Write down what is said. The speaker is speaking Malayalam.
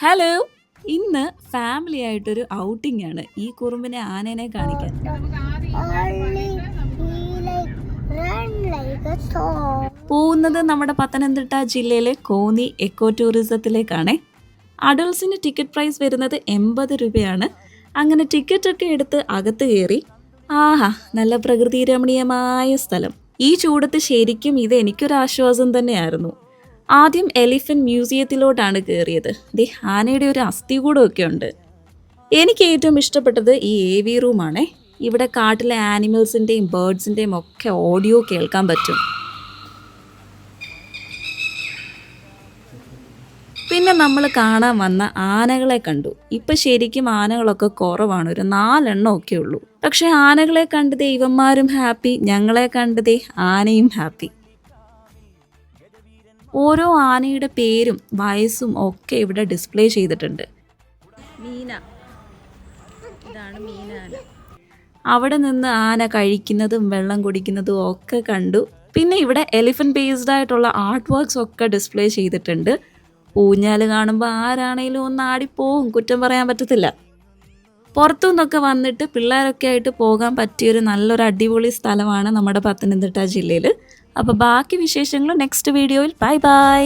ഹലോ, ഇന്ന് ഫാമിലി ആയിട്ടൊരു ഔട്ടിംഗ് ആണ്. ഈ കുറുമ്പിനെ ആനേനെ കാണിക്കാൻ. പോകുന്നത് നമ്മുടെ പത്തനംതിട്ട ജില്ലയിലെ കോന്നി എക്കോ ടൂറിസത്തിലേക്കാണ്. അഡൾട്ട്സിന് ടിക്കറ്റ് പ്രൈസ് വരുന്നത് 80 രൂപയാണ്. അങ്ങനെ ടിക്കറ്റ് ഒക്കെ എടുത്ത് അകത്ത് കയറി. ആഹാ, നല്ല പ്രകൃതി രമണീയമായ സ്ഥലം. ഈ ചൂടത്ത് ശരിക്കും ഇത് എനിക്കൊരു ആശ്വാസം തന്നെയായിരുന്നു. ആദ്യം എലിഫന്റ് മ്യൂസിയത്തിലോട്ടാണ് കയറിയത്. ആനയുടെ ഒരു അസ്ഥികൂടമൊക്കെ ഉണ്ട്. എനിക്ക് ഏറ്റവും ഇഷ്ടപ്പെട്ടത് ഈ AV റൂമാണേ. ഇവിടെ കാട്ടിലെ ആനിമൽസിൻ്റെയും ബേർഡ്സിൻ്റെയും ഒക്കെ ഓഡിയോ കേൾക്കാൻ പറ്റും. പിന്നെ നമ്മൾ കാണാൻ വന്ന ആനകളെ കണ്ടു. ഇപ്പം ശരിക്കും ആനകളൊക്കെ കുറവാണ്, ഒരു 4 എണ്ണം ഒക്കെ ഉള്ളൂ. പക്ഷെ ആനകളെ കണ്ടതേ ഇവന്മാരും ഹാപ്പി, ഞങ്ങളെ കണ്ടതേ ആനയും ഹാപ്പി. ഓരോ ആനയുടെ പേരും വയസ്സും ഒക്കെ ഇവിടെ ഡിസ്പ്ലേ ചെയ്തിട്ടുണ്ട്. മീന, ഇതാണ് മീന ആന. അവിടെ നിന്ന് ആന കഴിക്കുന്നതും വെള്ളം കുടിക്കുന്നതും ഒക്കെ കണ്ടു. പിന്നെ ഇവിടെ എലിഫന്റ് ബേസ്ഡ് ആയിട്ടുള്ള ആർട്ട് വർക്ക്സ് ഒക്കെ ഡിസ്പ്ലേ ചെയ്തിട്ടുണ്ട്. ഊഞ്ഞാൽ കാണുമ്പോൾ ആരാണേലും ഒന്ന് ആടിപ്പോവും, കുറ്റം പറയാൻ പറ്റത്തില്ല. പുറത്തുനിന്നൊക്കെ വന്നിട്ട് പിള്ളേരൊക്കെ ആയിട്ട് പോകാൻ പറ്റിയൊരു നല്ലൊരു അടിപൊളി സ്ഥലമാണ് നമ്മുടെ പത്തനംതിട്ട ജില്ലയിൽ. അപ്പോൾ ബാക്കി വിശേഷങ്ങൾ നെക്സ്റ്റ് വീഡിയോയിൽ. Bye bye.